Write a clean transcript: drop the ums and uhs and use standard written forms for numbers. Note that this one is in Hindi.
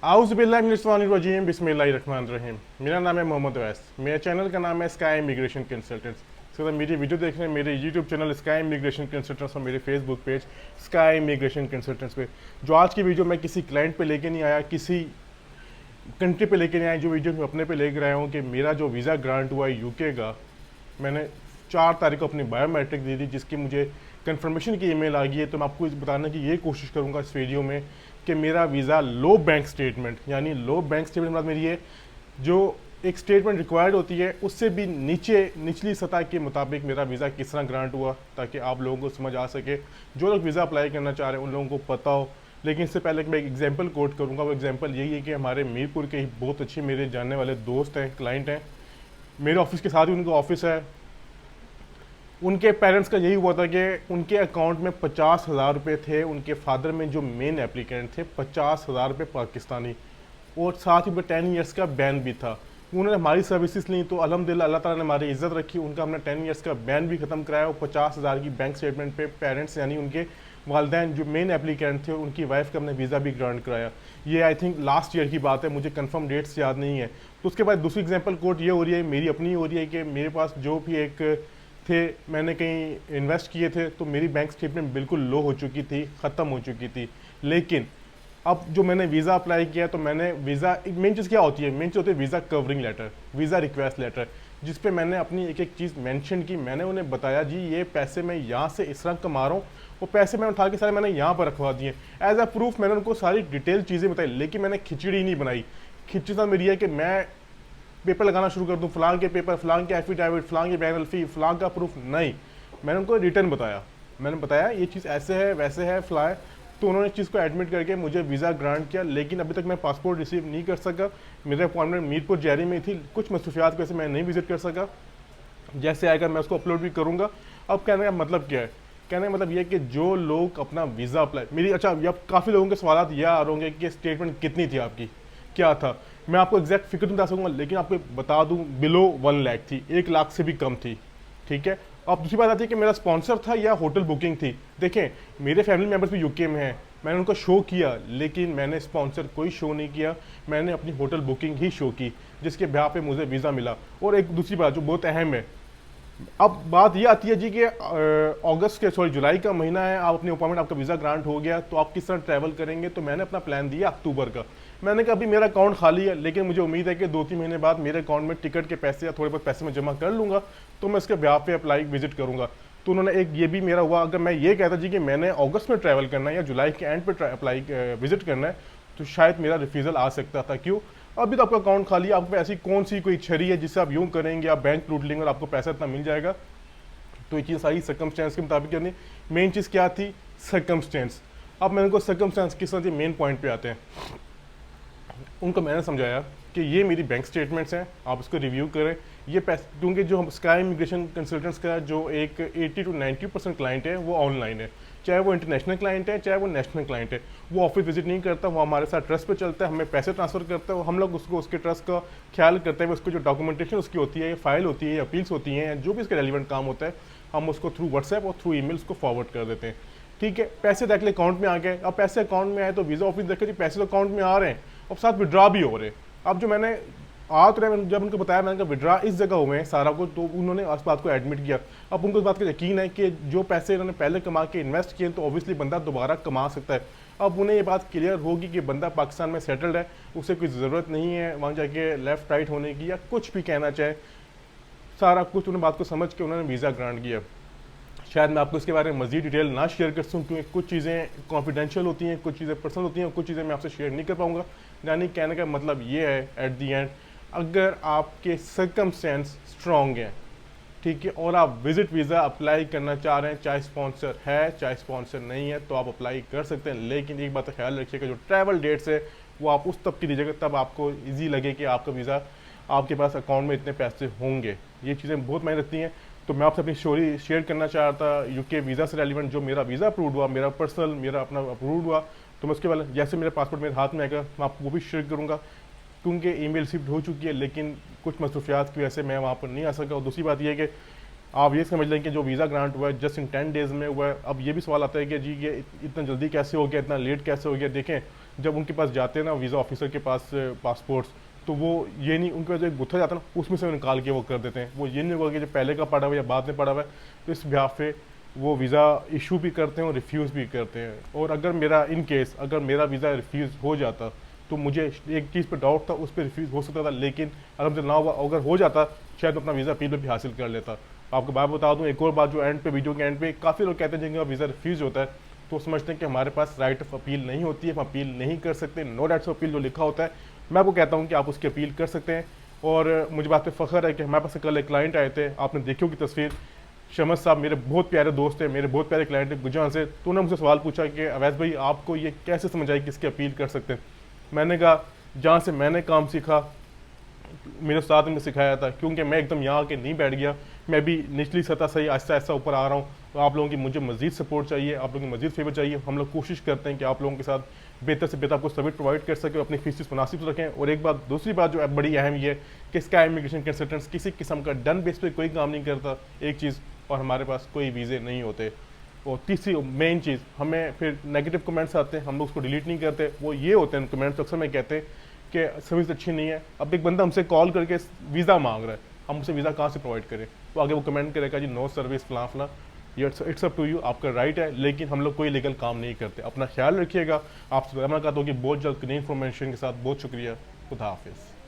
आउज़ुबिल्लाहिमिनश्शैतानिर्रजीम बिस्मिल्लाहिर्रहमानिर्रहीम। मेरा नाम है मोहम्मद अवैस। मेरे चैनल का नाम है स्काई इमिग्रेशन कंसल्टेंट्स। सो अगर मेरी वीडियो देख रहे हैं मेरे YouTube channel sky immigration consultants और मेरे Facebook page sky immigration consultants पे। जो आज की वीडियो मैं किसी क्लाइंट पे लेके नहीं आया, किसी कंट्री पे लेके नहीं आया, जो वीडियो मैं अपने पे लेकर आया हूँ कि मेरा जो वीज़ा ग्रांट हुआ है यूके का, मैंने 4 तारीख को अपनी बायोमेट्रिक दी थी जिसकी मुझे कंफर्मेशन की ईमेल आ गई है। तो मैं आपको इस बताने की ये कोशिश करूँगा इस वीडियो में कि मेरा वीज़ा लो बैंक स्टेटमेंट, यानी लो बैंक स्टेटमेंट मतलब मेरी ये जो एक स्टेटमेंट रिक्वायर्ड होती है उससे भी निचली सतह के मुताबिक मेरा वीज़ा किस तरह ग्रांट हुआ, ताकि आप लोगों को समझ आ सके, जो लोग वीज़ा अप्लाई करना चाह रहे हैं उन लोगों को पता हो। लेकिन इससे पहले मैं एक एग्जांपल कोट करूँगा। वो एग्जांपल यही है कि हमारे मीरपुर के ही बहुत अच्छे मेरे जानने वाले दोस्त हैं, क्लाइंट हैं, मेरे ऑफिस के साथ ही उनका ऑफिस है। उनके पेरेंट्स का यही हुआ था कि उनके अकाउंट में 50,000 रुपये थे। उनके फादर में जो मेन एप्लीकेंट थे 50,000 रुपये पाकिस्तानी, और साथ ही 10 ईयर्स का बैन भी था। उन्होंने हमारी सर्विसेज ली तो अल्हम्दुलिल्लाह अल्लाह ताला ने हमारी इज्जत रखी, उनका हमने 10 ईयर्स का बैन भी ख़त्म कराया और 50,000 की बैंक स्टेटमेंट पे पेरेंट्स यानी उनके वालदैन जो मेन एप्लीकेंट थे उनकी वाइफ का हमने वीज़ा भी ग्रांट कराया। ये आई थिंक लास्ट ईयर की बात है, मुझे कंफर्म डेट्स याद नहीं है। तो उसके बाद दूसरी एग्जांपल कोट ये हो रही है, मेरी अपनी हो रही है कि मेरे पास जो भी एक थे, मैंने कहीं इन्वेस्ट किए थे तो मेरी बैंक स्टेटमेंट बिल्कुल लो हो चुकी थी, ख़त्म हो चुकी थी। लेकिन अब जो मैंने वीज़ा अप्लाई किया तो मैंने वीज़ा, मेन चीज़ क्या होती है, मेन चीज़ होती है visa covering letter, visa request letter, जिस पे मैंने अपनी एक एक चीज़ मेंशन की। मैंने उन्हें बताया जी ये पैसे मैं यहाँ से इस तरह कमा रहा हूँ, वो पैसे मैं उठा के सारे मैंने यहाँ पर रखवा दिए। एज अ प्रूफ मैंने उनको सारी डिटेल चीज़ें बताई, लेकिन मैंने खिचड़ी नहीं बनाई। खिचड़ी तो मेरी है कि मैं पेपर लगाना शुरू कर दूं, फलां के पेपर, फलां के एफिडेविट, फलां के बैनल फी, फलां का प्रूफ नहीं। मैंने उनको रिटर्न बताया, मैंने बताया ये चीज़ ऐसे है वैसे है फलां है। तो उन्होंने इस चीज़ को एडमिट करके मुझे वीज़ा ग्रांट किया। लेकिन अभी तक मैं पासपोर्ट रिसीव नहीं कर सका। मेरा अपॉइंटमेंट मीरपुर जैरी में थी, कुछ मसरूफियात की वजह से मैं नहीं विजिट कर सका। जैसे आएगा मैं उसको अपलोड भी करूँगा। अब कहने का मतलब क्या है, कहने का मतलब ये कि जो लोग अपना वीज़ा अप्लाई, मेरी अच्छा अब काफ़ी लोगों के सवाल यह आ रहे होंगे कि स्टेटमेंट कितनी थी आपकी, क्या था। मैं आपको एग्जैक्ट फिगर नहीं बता सकूंगा, लेकिन आपको बता दूं बिलो 1 लाख थी, 1 लाख से भी कम थी। ठीक है। अब दूसरी बात आती है कि मेरा स्पॉन्सर था या होटल बुकिंग थी। देखें मेरे फैमिली मेम्बर्स भी यूके में हैं, मैंने उनको शो किया, लेकिन मैंने स्पॉन्सर कोई शो नहीं किया। मैंने अपनी होटल बुकिंग ही शो की, जिसके ब्याह पे मुझे वीज़ा मिला। और एक दूसरी बात जो बहुत अहम है, अब बात ये आती है जी कि अगस्त के जुलाई का महीना है, आप अपनी अपॉइंटमेंट, आपका वीज़ा ग्रांट हो गया तो आप किस तरह ट्रैवल करेंगे। तो मैंने अपना प्लान दिया अक्टूबर का। मैंने कहा अभी मेरा अकाउंट खाली है, लेकिन मुझे उम्मीद है कि 2-3 महीने बाद मेरे अकाउंट में टिकट के पैसे या थोड़े बहुत पैसे मैं जमा कर लूँगा, तो मैं उसके ब्याह पे अप्लाई विजिट करूँगा। तो उन्होंने एक ये भी मेरा हुआ, अगर मैं ये कहता जी कि मैंने अगस्त में ट्रैवल करना है या जुलाई के एंड पर अप्लाई विजिट करना है, तो शायद मेरा रिफ्यूज़ल आ सकता था। क्यों? अभी तो आपका अकाउंट खाली है, आपको ऐसी कौन सी कोई छड़ी है जिससे आप यूँ करेंगे, आप बैंक लूट लेंगे और आपको पैसा इतना मिल जाएगा। तो ये चीज़ सारी सर्कमस्टेंस के मुताबिक करनी। मेन चीज़ क्या थी, सर्कमस्टेंस। अब मैंने उनको सर्कमस्टेंस किस तरह से मेन पॉइंट पे आते हैं। उनको मैंने समझाया कि ये मेरी बैंक स्टेटमेंट्स हैं, आप इसको रिव्यू करें। ये पैसे, क्योंकि जो स्काई इमिग्रेशन कंसल्टेंट्स का जो एक 80 to 90% क्लाइंट है वो ऑनलाइन है, चाहे वो इंटरनेशनल क्लाइंट है चाहे वो नेशनल क्लाइंट है। वो ऑफिस विजिट नहीं करता, वो हमारे साथ ट्रस्ट पे चलता है, हमें पैसे ट्रांसफ़र करता है, हम लोग उसको उसके ट्रस्ट का ख्याल करते हैं। उसको जो डॉक्यूमेंटेशन उसकी होती है, फाइल होती है, अपील्स होती हैं, जो भी इसका रेलिवेंट काम होता है, हम उसको थ्रू व्हाट्सएप और थ्रू ईमेल उसको फॉरवर्ड कर देते हैं। ठीक है। पैसे डायरेक्टली अकाउंट में आ गए। अब पैसे अकाउंट में आए तो वीज़ा ऑफिस देखे जी पैसे तो अकाउंट में आ रहे हैं और साथ विड्रा भी हो रहे हैं। अब जो मैंने तो रहे, जब उनको बताया, मैंने कहा विड्रा इस जगह हुए हैं सारा कुछ, तो उन्होंने उस बात को एडमिट किया। अब उनको इस बात का यकीन है कि जो पैसे इन्होंने पहले कमा के इन्वेस्ट किए तो ऑब्वियसली बंदा दोबारा कमा सकता है। अब उन्हें ये बात क्लियर होगी कि बंदा पाकिस्तान में सेटल्ड है, उसे कोई ज़रूरत नहीं है वहाँ जाके लेफ़्ट राइट होने की या कुछ भी कहना चाहे। सारा कुछ उन्हें बात को समझ के उन्होंने वीज़ा ग्रांट किया। शायद मैं आपको इसके बारे में मज़ीद डिटेल ना शेयर कर सकूँ, क्योंकि कुछ चीज़ें कॉन्फिडेंशियल होती हैं, कुछ चीज़ें पर्सनल होती हैं और कुछ चीज़ें मैं आपसे शेयर नहीं कर पाऊँगा। यानी कहने का मतलब ये है एट दी एंड, अगर आपके सर्कमस्टेंस स्ट्रॉन्ग हैं, ठीक है, और आप विजिट वीज़ा अप्लाई करना चाह रहे हैं, चाहे स्पॉन्सर है चाहे स्पॉन्सर नहीं है, तो आप अप्लाई कर सकते हैं। लेकिन एक बात का ख्याल रखिएगा, जो ट्रैवल डेट्स है वो आप उस तब की दीजिएगा तब आपको ईजी लगे कि आपका वीज़ा, आपके पास अकाउंट में इतने पैसे होंगे। ये चीज़ें बहुत मायने रखती हैं। तो मैं आपसे अपनी स्टोरी शेयर करना चाह रहा था यूके वीज़ा से रेलिवेंट। जो मेरा वीज़ा अप्रूव हुआ, मेरा पर्सनल, मेरा अपना अप्रूव हुआ, तो मैं उसके बाद जैसे मेरा पासपोर्ट मेरे हाथ में आएगा मैं आपको वो भी शेयर करूँगा, क्योंकि ईमेल रिसीव हो चुकी है, लेकिन कुछ मसरूफियात की वजह से मैं वहाँ पर नहीं आ सका। और दूसरी बात यह है कि आप ये समझ लें कि जो वीज़ा ग्रांट हुआ है जस्ट इन 10 डेज़ में हुआ है। अब ये भी सवाल आता है कि जी ये इतना जल्दी कैसे हो गया, इतना लेट कैसे हो गया। देखें जब उनके पास जाते हैं ना वीज़ा ऑफिसर के पास पासपोर्ट्स, तो वो ये नहीं, उनके पास जो एक गुत्था जाता है ना उसमें से निकाल के वो कर देते हैं। वो ये नहीं होगा कि जो पहले का पड़ा हुआ या बाद में पड़ा हुआ है, तो इस बिहाफ पे वो वीज़ा इशू भी करते हैं और रिफ्यूज़ भी करते हैं। और अगर मेरा इन केस अगर मेरा वीज़ा रिफ्यूज़ हो जाता तो मुझे एक चीज़ पे डाउट था, उस पर रिफ्यूज़ हो सकता था, लेकिन अगर मुझे ना हुआ, अगर हो जाता शायद मैं अपना वीज़ा अपील भी हासिल कर लेता। आपको बात बता दूं, एक और बात जो एंड पे वीडियो के एंड पे काफ़ी लोग कहते हैं जिनका वीज़ा रिफ्यूज़ होता है तो समझते हैं कि हमारे पास राइट ऑफ अपील नहीं होती है, हम अपील नहीं कर सकते। नो राइट्स ऑफ अपील जो लिखा होता है, मैं आपको कहता हूँ कि आप उसकी अपील कर सकते हैं। और मुझे बात पे फ़ख्र है कि हमारे पास कल एक क्लाइंट आए थे, आपने देखी होगी तस्वीर, शमस साहब मेरे बहुत प्यारे दोस्त हैं, मेरे बहुत प्यारे क्लाइंट हैं गुजरात से। तो उन्होंने मुझसे सवाल पूछा कि अवैस भाई आपको ये कैसे समझ आई कि इसकी अपील कर सकते हैं। मैंने कहा जहाँ से मैंने काम सीखा मेरे उस्ताद ने सिखाया था, क्योंकि मैं एकदम यहाँ के नहीं बैठ गया, मैं भी निचली सतह से ही आहिस्ता आहिस्ता ऊपर आ रहा हूँ। तो आप लोगों की मुझे मज़ीद सपोर्ट चाहिए, आप लोगों की मज़ीद फेवर चाहिए। हम लोग कोशिश करते हैं कि आप लोगों के साथ बेहतर से बेहतर आपको सर्विस प्रोवाइड कर सके, अपनी फीस मुनासिब रखें। और एक बात, दूसरी बात जो बड़ी अहम ये है कि स्काई इमिग्रेशन कंसल्टेंट्स किसी किस्म का डन बेस पे कोई काम नहीं करता, एक चीज़, और हमारे पास कोई वीज़े नहीं होते। और तीसरी मेन चीज़, हमें फिर नेगेटिव कमेंट्स आते हैं, हम लोग उसको डिलीट नहीं करते। वो ये होते हैं कमेंट्स अक्सर में कहते हैं कि सर्विस अच्छी नहीं है। अब एक बंदा हमसे कॉल करके वीज़ा मांग रहा है, हम उसे वीज़ा कहाँ से प्रोवाइड करें? तो आगे वो कमेंट करेगा जी नो सर्विस फलां फलां। ये इट्स अप टू यू, आपका राइट है, लेकिन हम लोग कोई लीगल काम नहीं करते। अपना ख्याल रखिएगा। आपसे मैं कहता हूँ कि बहुत जल्द नई इन्फॉर्मेशन के साथ बहुत शुक्रिया। खुदा हाफिज़।